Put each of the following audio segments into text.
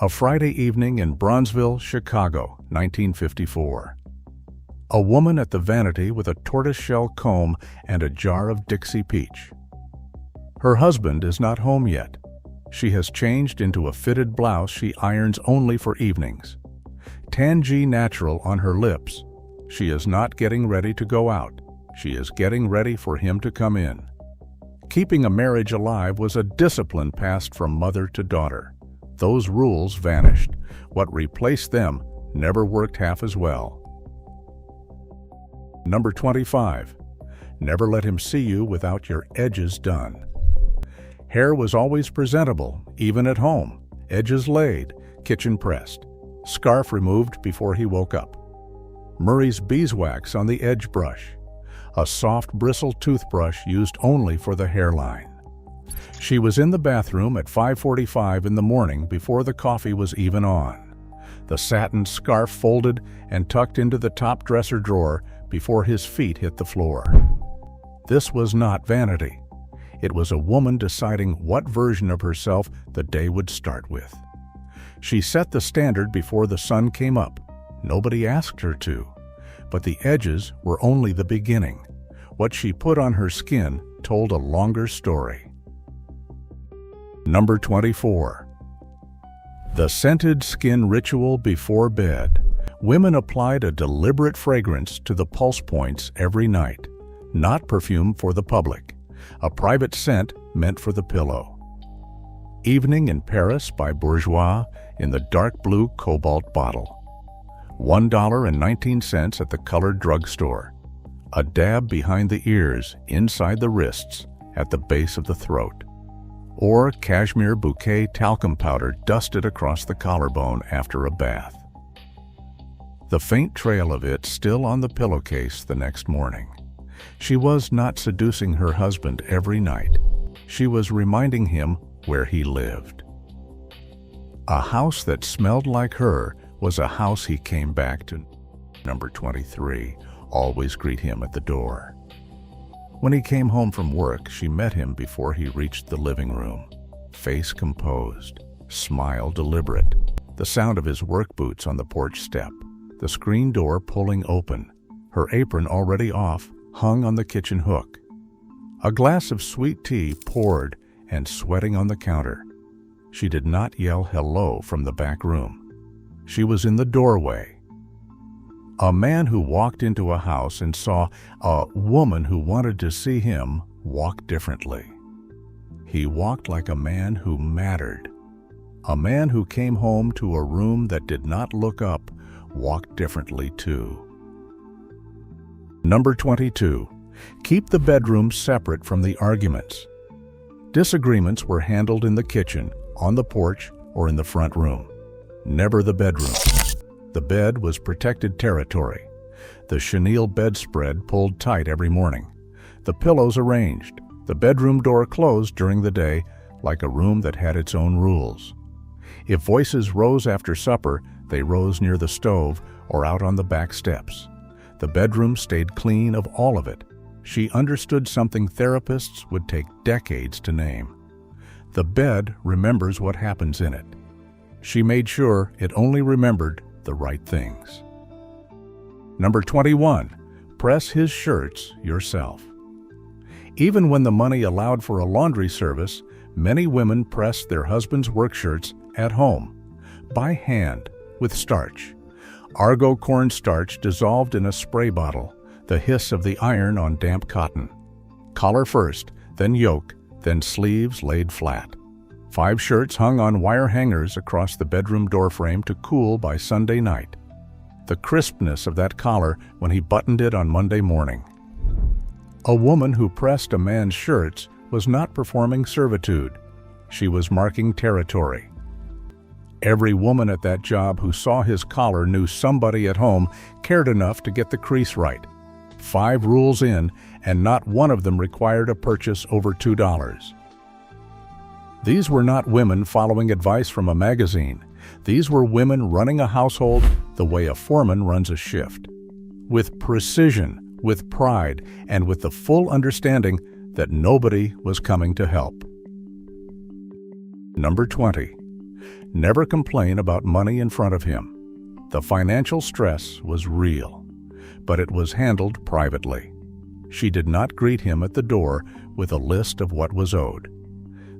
A Friday evening in Bronzeville, Chicago, 1954. A woman at the vanity with a tortoiseshell comb and a jar of Dixie Peach. Her husband is not home yet. She has changed into a fitted blouse she irons only for evenings. Tangy natural on her lips. She is not getting ready to go out. She is getting ready for him to come in. Keeping a marriage alive was a discipline passed from mother to daughter. Those rules vanished. What replaced them never worked half as well. Number 25. Never let him see you without your edges done. Hair was always presentable, even at home. Edges laid, kitchen pressed. Scarf removed before he woke up. Murray's beeswax on the edge brush. A soft bristle toothbrush used only for the hairline. She was in the bathroom at 5:45 in the morning before the coffee was even on. The satin scarf folded and tucked into the top dresser drawer before his feet hit the floor. This was not vanity. It was a woman deciding what version of herself the day would start with. She set the standard before the sun came up. Nobody asked her to. But the edges were only the beginning. What she put on her skin told a longer story. Number 24. The scented skin ritual before bed. Women applied a deliberate fragrance to the pulse points every night. Not perfume for the public. A private scent meant for the pillow. Evening in Paris by Bourgeois in the dark blue cobalt bottle. $1.19 at the colored drugstore. A dab behind the ears, inside the wrists, at the base of the throat. Or cashmere bouquet talcum powder dusted across the collarbone after a bath. The faint trail of it still on the pillowcase the next morning. She was not seducing her husband every night. She was reminding him where he lived. A house that smelled like her was a house he came back to. Number 23. Always greet him at the door. When he came home from work, she met him before he reached the living room. Face composed, smile deliberate, the sound of his work boots on the porch step, the screen door pulling open, her apron already off, hung on the kitchen hook. A glass of sweet tea poured and sweating on the counter. She did not yell hello from the back room. She was in the doorway. A man who walked into a house and saw a woman who wanted to see him walk differently. He walked like a man who mattered. A man who came home to a room that did not look up walked differently too. Number 22. Keep the bedroom separate from the arguments. Disagreements were handled in the kitchen, on the porch, or in the front room. Never the bedroom. The bed was protected territory. The chenille bedspread pulled tight every morning. The pillows arranged. The bedroom door closed during the day like a room that had its own rules. If voices rose after supper, they rose near the stove or out on the back steps. The bedroom stayed clean of all of it. She understood something therapists would take decades to name. The bed remembers what happens in it. She made sure it only remembered the right things. Number 21. Press his shirts yourself. Even when the money allowed for a laundry service, many women pressed their husbands' work shirts at home, by hand, with starch. Argo cornstarch dissolved in a spray bottle, the hiss of the iron on damp cotton. Collar first, then yoke, then sleeves laid flat. 5 shirts hung on wire hangers across the bedroom doorframe to cool by Sunday night. The crispness of that collar when he buttoned it on Monday morning. A woman who pressed a man's shirts was not performing servitude. She was marking territory. Every woman at that job who saw his collar knew somebody at home cared enough to get the crease right. 5 rules in, and not one of them required a purchase over $2. These were not women following advice from a magazine. These were women running a household the way a foreman runs a shift. With precision, with pride, and with the full understanding that nobody was coming to help. Number 20. Never complain about money in front of him. The financial stress was real, but it was handled privately. She did not greet him at the door with a list of what was owed.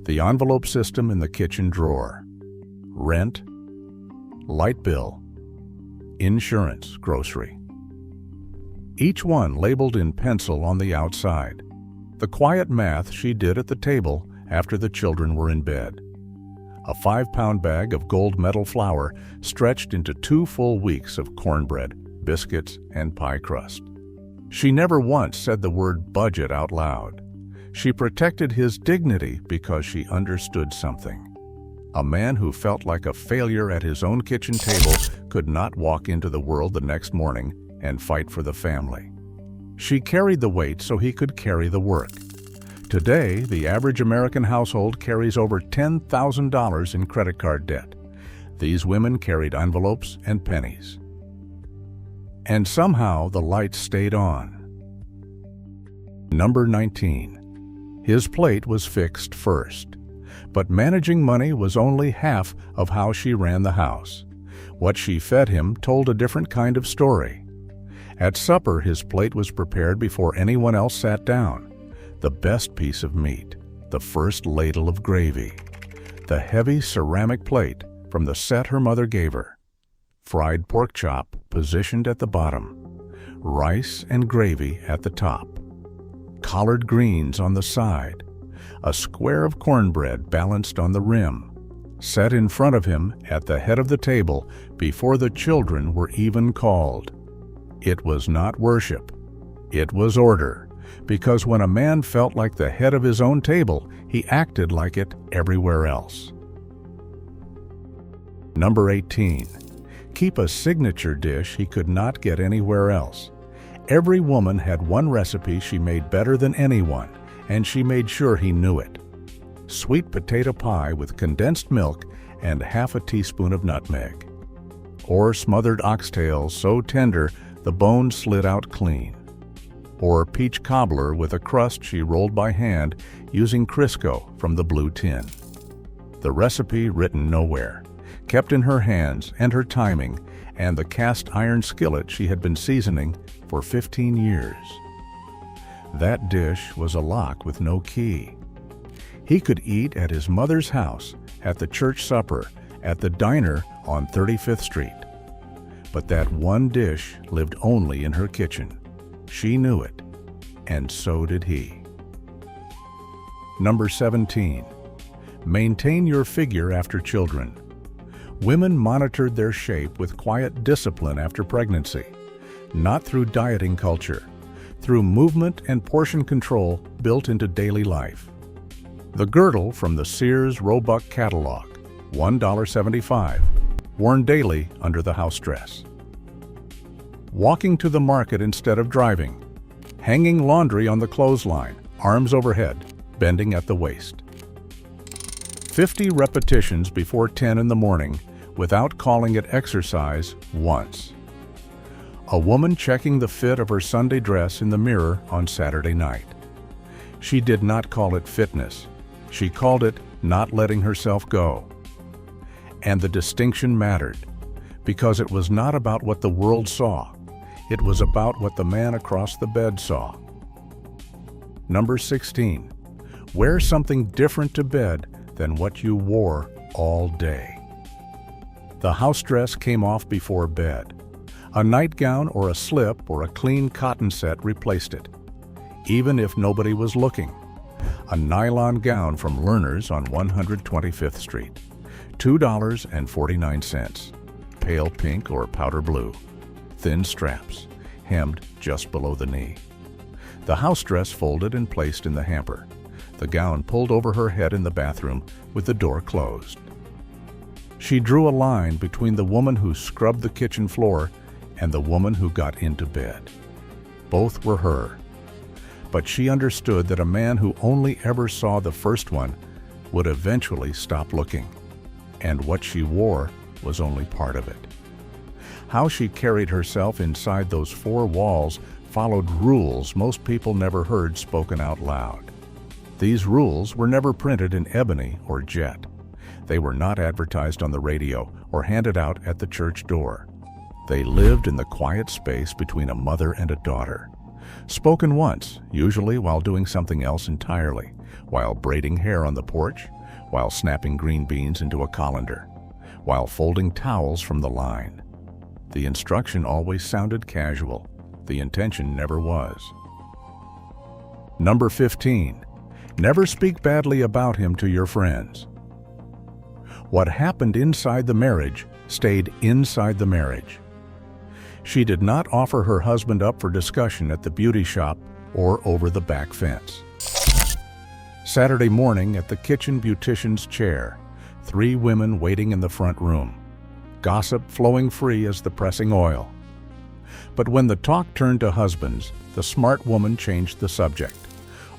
The envelope system in the kitchen drawer. Rent, light bill, insurance, grocery. Each one labeled in pencil on the outside. The quiet math she did at the table after the children were in bed. A 5-pound bag of gold medal flour stretched into 2 full weeks of cornbread, biscuits, and pie crust. She never once said the word budget out loud. She protected his dignity because she understood something. A man who felt like a failure at his own kitchen table could not walk into the world the next morning and fight for the family. She carried the weight so he could carry the work. Today, the average American household carries over $10,000 in credit card debt. These women carried envelopes and pennies. And somehow the lights stayed on. Number 19. His plate was fixed first. But managing money was only half of how she ran the house. What she fed him told a different kind of story. At supper, his plate was prepared before anyone else sat down. The best piece of meat, the first ladle of gravy, the heavy ceramic plate from the set her mother gave her. Fried pork chop positioned at the bottom, rice and gravy at the top, collard greens on the side, a square of cornbread balanced on the rim, set in front of him at the head of the table before the children were even called. It was not worship. It was order, because when a man felt like the head of his own table, he acted like it everywhere else. Number 18. Keep a signature dish he could not get anywhere else. Every woman had one recipe she made better than anyone, and she made sure he knew it. Sweet potato pie with condensed milk and half a teaspoon of nutmeg. Or smothered oxtail so tender the bones slid out clean. Or peach cobbler with a crust she rolled by hand using Crisco from the blue tin. The recipe written nowhere, kept in her hands and her timing and the cast iron skillet she had been seasoning for 15 years. That dish was a lock with no key. He could eat at his mother's house, at the church supper, at the diner on 35th Street. But that one dish lived only in her kitchen. She knew it, and so did he. Number 17. Maintain your figure after children. Women monitored their shape with quiet discipline after pregnancy, not through dieting culture, through movement and portion control built into daily life. The girdle from the Sears Roebuck catalog, $1.75, worn daily under the house dress. Walking to the market instead of driving. Hanging laundry on the clothesline, arms overhead, bending at the waist. 50 repetitions before 10 in the morning without calling it exercise once. A woman checking the fit of her Sunday dress in the mirror on Saturday night. She did not call it fitness. She called it not letting herself go. And the distinction mattered, because it was not about what the world saw. It was about what the man across the bed saw. Number 16. Wear something different to bed than what you wore all day. The house dress came off before bed. A nightgown or a slip or a clean cotton set replaced it, even if nobody was looking. A nylon gown from Lerner's on 125th Street, $2.49, pale pink or powder blue, thin straps, hemmed just below the knee. The house dress folded and placed in the hamper. The gown pulled over her head in the bathroom with the door closed. She drew a line between the woman who scrubbed the kitchen floor and the woman who got into bed. Both were her. But she understood that a man who only ever saw the first one would eventually stop looking, and what she wore was only part of it. How she carried herself inside those 4 walls followed rules most people never heard spoken out loud. These rules were never printed in ebony or jet. They were not advertised on the radio or handed out at the church door. They lived in the quiet space between a mother and a daughter. Spoken once, usually while doing something else entirely, while braiding hair on the porch, while snapping green beans into a colander, while folding towels from the line. The instruction always sounded casual. The intention never was. Number 15. Never speak badly about him to your friends. What happened inside the marriage stayed inside the marriage. She did not offer her husband up for discussion at the beauty shop or over the back fence. Saturday morning at the kitchen beautician's chair, 3 women waiting in the front room. Gossip flowing free as the pressing oil. But when the talk turned to husbands, the smart woman changed the subject.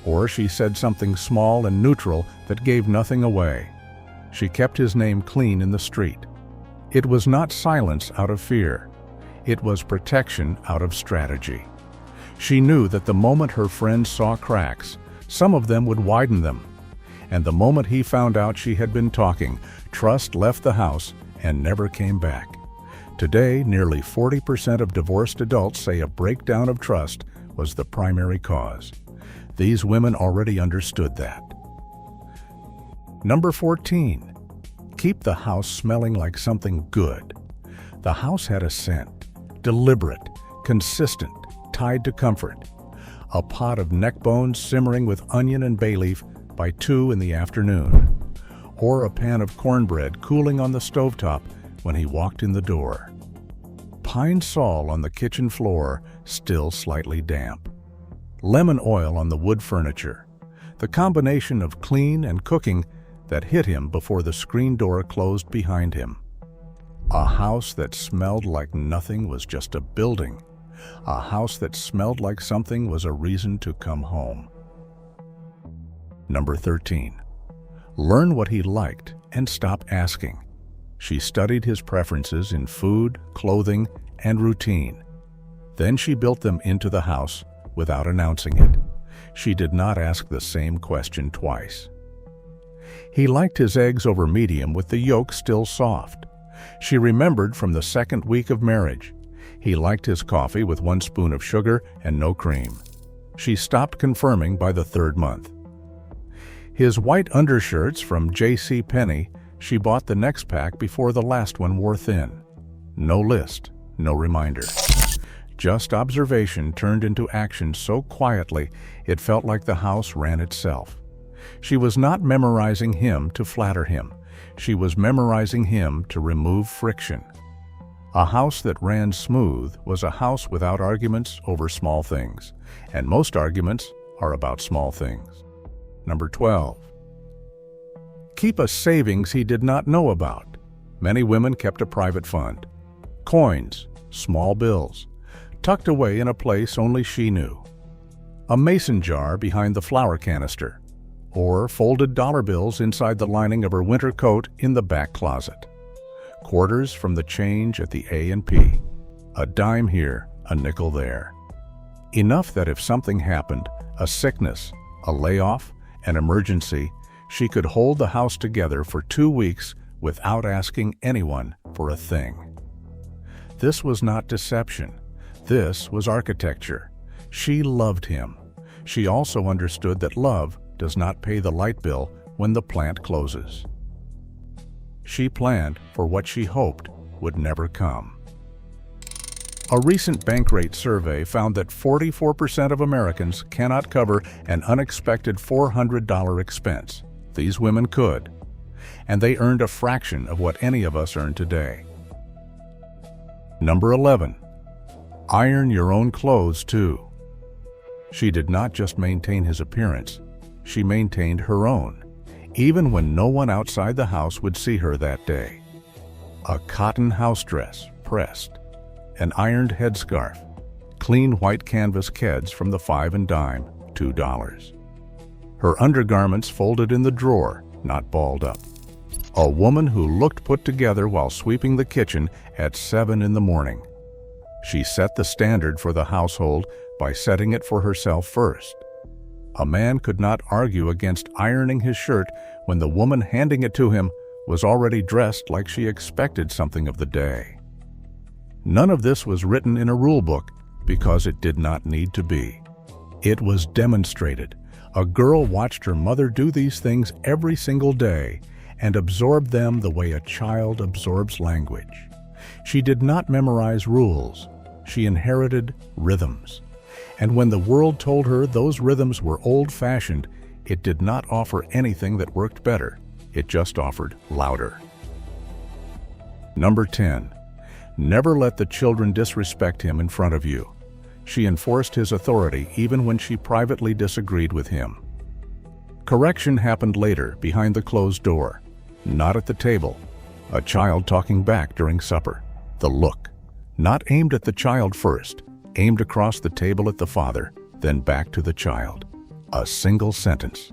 Or she said something small and neutral that gave nothing away. She kept his name clean in the street. It was not silence out of fear. It was protection out of strategy. She knew that the moment her friends saw cracks, some of them would widen them. And the moment he found out she had been talking, trust left the house and never came back. Today, nearly 40% of divorced adults say a breakdown of trust was the primary cause. These women already understood that. Number 14. Keep the house smelling like something good. The house had a scent, deliberate, consistent, tied to comfort. A pot of neck bones simmering with onion and bay leaf by 2 in the afternoon. Or a pan of cornbread cooling on the stovetop when he walked in the door. Pine sol on the kitchen floor, still slightly damp. Lemon oil on the wood furniture. The combination of clean and cooking that hit him before the screen door closed behind him. A house that smelled like nothing was just a building. A house that smelled like something was a reason to come home. Number 13. Learn what he liked and stop asking. She studied his preferences in food, clothing, and routine. Then she built them into the house without announcing it. She did not ask the same question twice. He liked his eggs over medium with the yolk still soft. She remembered from the second week of marriage. He liked his coffee with 1 spoon of sugar and no cream. She stopped confirming by the 3rd month. His white undershirts from J.C. Penney, she bought the next pack before the last one wore thin. No list, no reminder. Just observation turned into action so quietly it felt like the house ran itself. She was not memorizing him to flatter him. She was memorizing him to remove friction. A house that ran smooth was a house without arguments over small things, and most arguments are about small things. Number 12. Keep a savings he did not know about. Many women kept a private fund. Coins, small bills, tucked away in a place only she knew. A mason jar behind the flour canister, or folded dollar bills inside the lining of her winter coat in the back closet. Quarters from the change at the A&P. A dime here, a nickel there. Enough that if something happened, a sickness, a layoff, an emergency, she could hold the house together for 2 weeks without asking anyone for a thing. This was not deception. This was architecture. She loved him. She also understood that love does not pay the light bill when the plant closes. She planned for what she hoped would never come. A recent Bankrate survey found that 44% of Americans cannot cover an unexpected $400 expense. These women could, and they earned a fraction of what any of us earn today. Number 11. Iron your own clothes too. She did not just maintain his appearance, she maintained her own, even when no one outside the house would see her that day. A cotton house dress, pressed, an ironed headscarf, clean white canvas keds from the 5 and dime, $2. Her undergarments folded in the drawer, not balled up. A woman who looked put together while sweeping the kitchen at 7 in the morning. She set the standard for the household by setting it for herself first. A man could not argue against ironing his shirt when the woman handing it to him was already dressed like she expected something of the day. None of this was written in a rule book because it did not need to be. It was demonstrated. A girl watched her mother do these things every single day and absorbed them the way a child absorbs language. She did not memorize rules. She inherited rhythms. And when the world told her those rhythms were old-fashioned, it did not offer anything that worked better. It just offered louder. Number 10. Never let the children disrespect him in front of you. She enforced his authority even when she privately disagreed with him. Correction happened later, behind the closed door, not at the table. A child talking back during supper. The look, not aimed at the child first, aimed across the table at the father, then back to the child. A single sentence.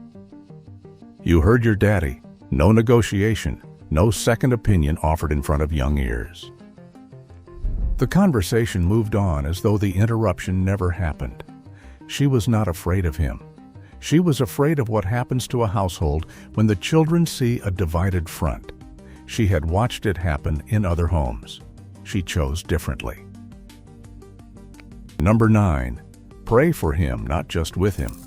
You heard your daddy. No negotiation, no second opinion offered in front of young ears. The conversation moved on as though the interruption never happened. She was not afraid of him. She was afraid of what happens to a household when the children see a divided front. She had watched it happen in other homes. She chose differently. Number 9. Pray for him, not just with him.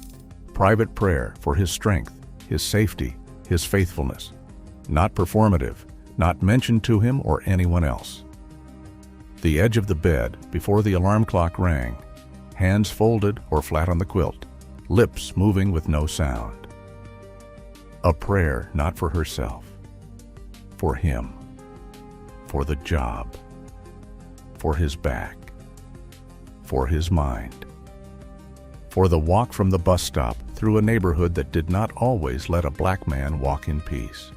Private prayer for his strength, his safety, his faithfulness. Not performative, not mentioned to him or anyone else. The edge of the bed before the alarm clock rang, hands folded or flat on the quilt, lips moving with no sound. A prayer not for herself, for him, for the job, for his back, for his mind, for the walk from the bus stop through a neighborhood that did not always let a black man walk in peace.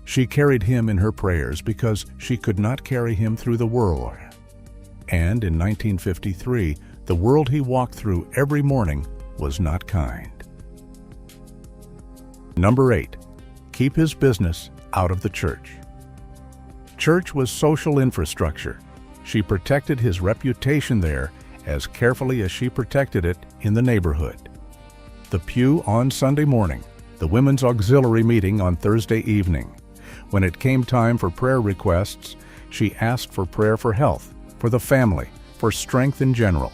She carried him in her prayers because she could not carry him through the world. And in 1953, the world he walked through every morning was not kind. Number 8. Keep his business out of the church. Church was social infrastructure. She protected his reputation there as carefully as she protected it in the neighborhood. The pew on Sunday morning, the women's auxiliary meeting on Thursday evening. When it came time for prayer requests, she asked for prayer for health, for the family, for strength in general.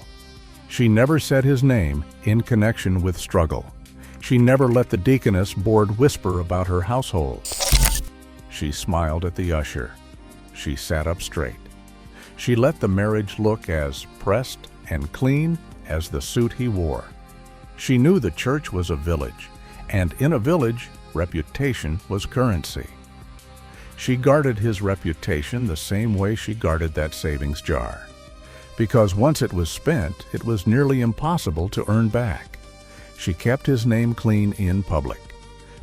She never said his name in connection with struggle. She never let the deaconess board whisper about her household. She smiled at the usher. She sat up straight. She let the marriage look as pressed and clean as the suit he wore. She knew the church was a village, and in a village, reputation was currency. She guarded his reputation the same way she guarded that savings jar, because once it was spent, it was nearly impossible to earn back. She kept his name clean in public,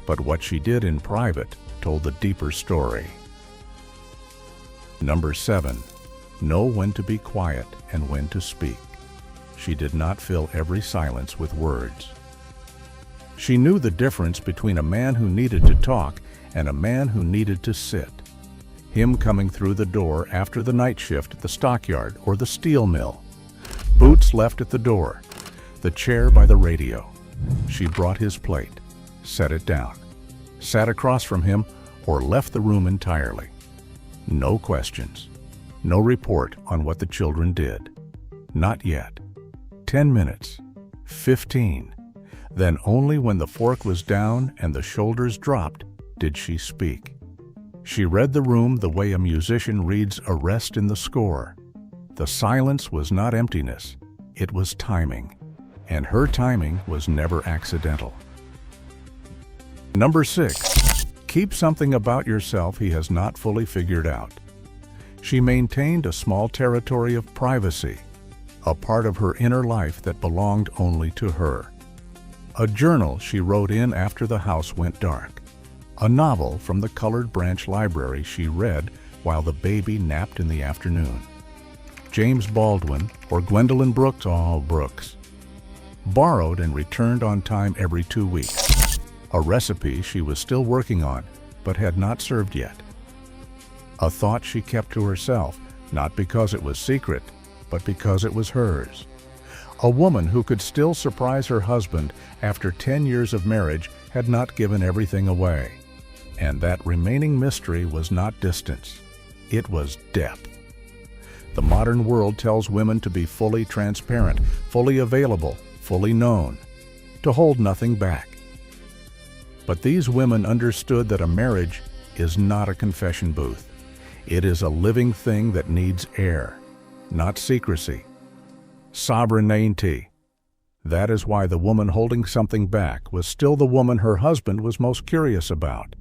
but what she did in private told the deeper story. Number 7. Know when to be quiet and when to speak. She did not fill every silence with words. She knew the difference between a man who needed to talk and a man who needed to sit. Him coming through the door after the night shift at the stockyard or the steel mill. Boots left at the door. The chair by the radio. She brought his plate, set it down, sat across from him, or left the room entirely. No questions. No report on what the children did. Not yet. 10 minutes. 15. Then only when the fork was down and the shoulders dropped did she speak. She read the room the way a musician reads a rest in the score. The silence was not emptiness, it was timing, and her timing was never accidental. Number 6. Keep something about yourself he has not fully figured out. She maintained a small territory of privacy, a part of her inner life that belonged only to her. A journal she wrote in after the house went dark. A novel from the Colored Branch Library she read while the baby napped in the afternoon. James Baldwin or Gwendolyn Brooks, Brooks. Borrowed and returned on time every 2 weeks. A recipe she was still working on but had not served yet. A thought she kept to herself, not because it was secret, but because it was hers. A woman who could still surprise her husband after 10 years of marriage had not given everything away. And that remaining mystery was not distance. It was depth. The modern world tells women to be fully transparent, fully available, fully known, to hold nothing back. But these women understood that a marriage is not a confession booth. It is a living thing that needs air, not secrecy. Sovereignty. That is why the woman holding something back was still the woman her husband was most curious about.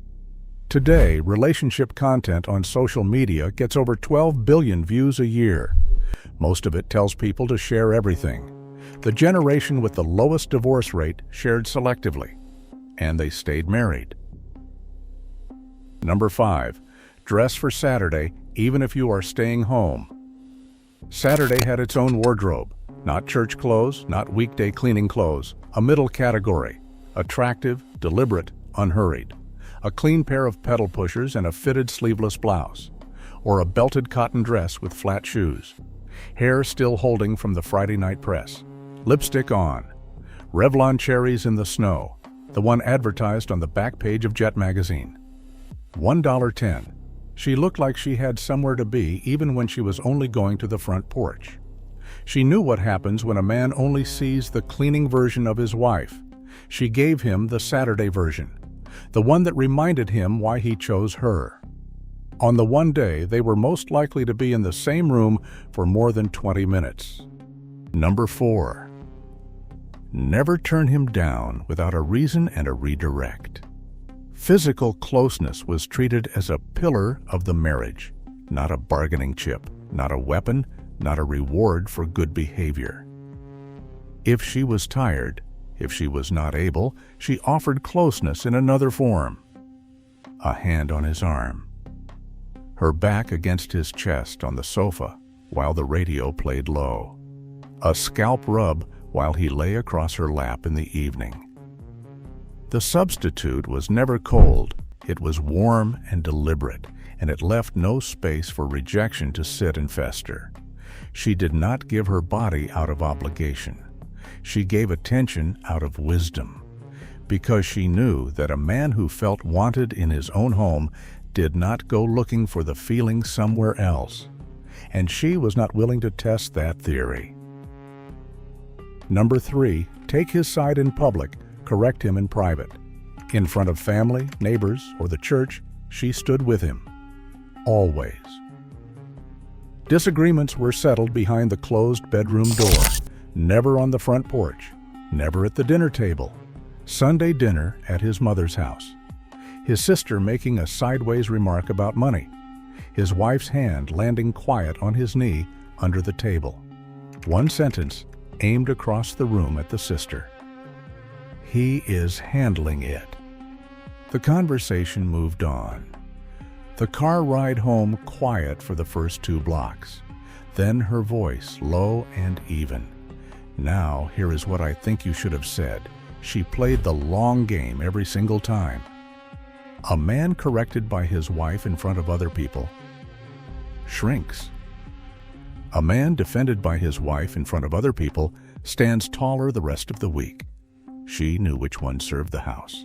Today, relationship content on social media gets over 12 billion views a year. Most of it tells people to share everything. The generation with the lowest divorce rate shared selectively, and they stayed married. Number 5. Dress for Saturday even if you are staying home. Saturday had its own wardrobe. Not church clothes, not weekday cleaning clothes. A middle category. Attractive, deliberate, unhurried. A clean pair of pedal pushers and a fitted sleeveless blouse. Or a belted cotton dress with flat shoes. Hair still holding from the Friday night press. Lipstick on. Revlon cherries in the snow. The one advertised on the back page of Jet magazine. $1.10. She looked like she had somewhere to be even when she was only going to the front porch. She knew what happens when a man only sees the cleaning version of his wife. She gave him the Saturday version, the one that reminded him why he chose her. On the one day, they were most likely to be in the same room for more than 20 minutes. Number 4. Never turn him down without a reason and a redirect. Physical closeness was treated as a pillar of the marriage, not a bargaining chip, not a weapon, not a reward for good behavior. If she was tired, if she was not able, she offered closeness in another form. A hand on his arm. Her back against his chest on the sofa while the radio played low. A scalp rub while he lay across her lap in the evening. The substitute was never cold. It was warm and deliberate, and it left no space for rejection to sit and fester. She did not give her body out of obligation. She gave attention out of wisdom, because she knew that a man who felt wanted in his own home did not go looking for the feeling somewhere else, and she was not willing to test that theory. Number 3, take his side in public, correct him in private. In front of family, neighbors, or the church, she stood with him. Always. Disagreements were settled behind the closed bedroom door, never on the front porch, never at the dinner table. Sunday dinner at his mother's house. His sister making a sideways remark about money. His wife's hand landing quiet on his knee under the table. One sentence aimed across the room at the sister. He is handling it. The conversation moved on. The car ride home quiet for the first 2 blocks. Then her voice, low and even. Now, here is what I think you should have said. She played the long game every single time. A man corrected by his wife in front of other people shrinks. A man defended by his wife in front of other people stands taller the rest of the week. She knew which one served the house.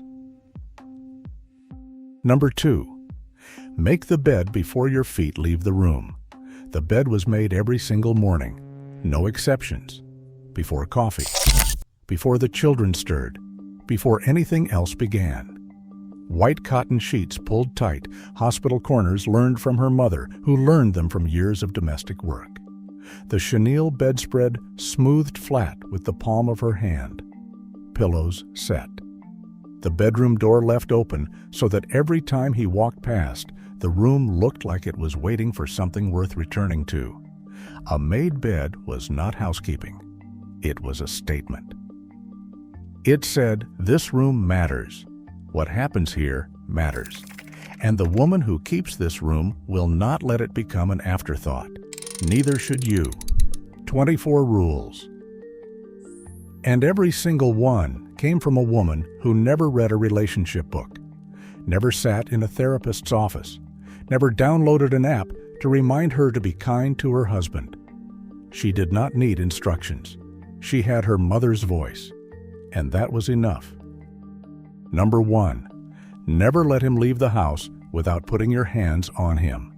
Number 2. Make the bed before your feet leave the room. The bed was made every single morning, no exceptions. Before coffee, before the children stirred, before anything else began. White cotton sheets pulled tight, hospital corners learned from her mother, who learned them from years of domestic work. The chenille bedspread smoothed flat with the palm of her hand. Pillows set. The bedroom door left open so that every time he walked past, the room looked like it was waiting for something worth returning to. A made bed was not housekeeping. It was a statement. It said, "This room matters. What happens here matters. And the woman who keeps this room will not let it become an afterthought. Neither should you." 24 rules. And every single one came from a woman who never read a relationship book, never sat in a therapist's office, never downloaded an app to remind her to be kind to her husband. She did not need instructions. She had her mother's voice, and that was enough. Number 1. Never let him leave the house without putting your hands on him.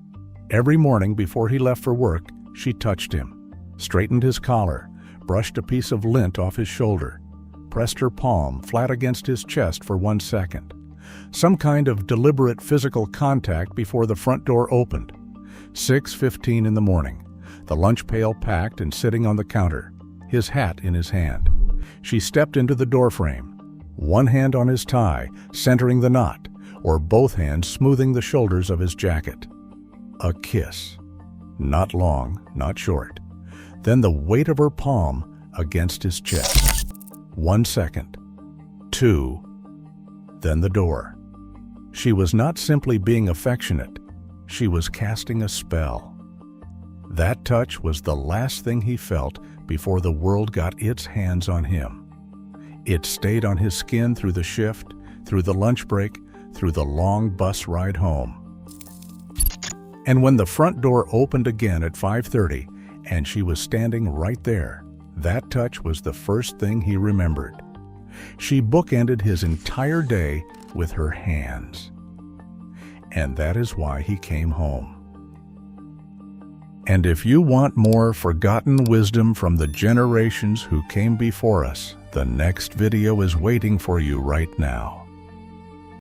Every morning before he left for work, she touched him, straightened his collar, brushed a piece of lint off his shoulder, pressed her palm flat against his chest for 1 second. Some kind of deliberate physical contact before the front door opened. 6:15 in the morning, the lunch pail packed and sitting on the counter, his hat in his hand. She stepped into the doorframe, one hand on his tie, centering the knot, or both hands smoothing the shoulders of his jacket. A kiss. Not long, not short. Then the weight of her palm against his chest. 1 second. 2. Then the door. She was not simply being affectionate. She was casting a spell. That touch was the last thing he felt before the world got its hands on him. It stayed on his skin through the shift, through the lunch break, through the long bus ride home. And when the front door opened again at 5:30 and she was standing right there, that touch was the first thing he remembered. She bookended his entire day with her hands. And that is why he came home. And if you want more forgotten wisdom from the generations who came before us, the next video is waiting for you right now.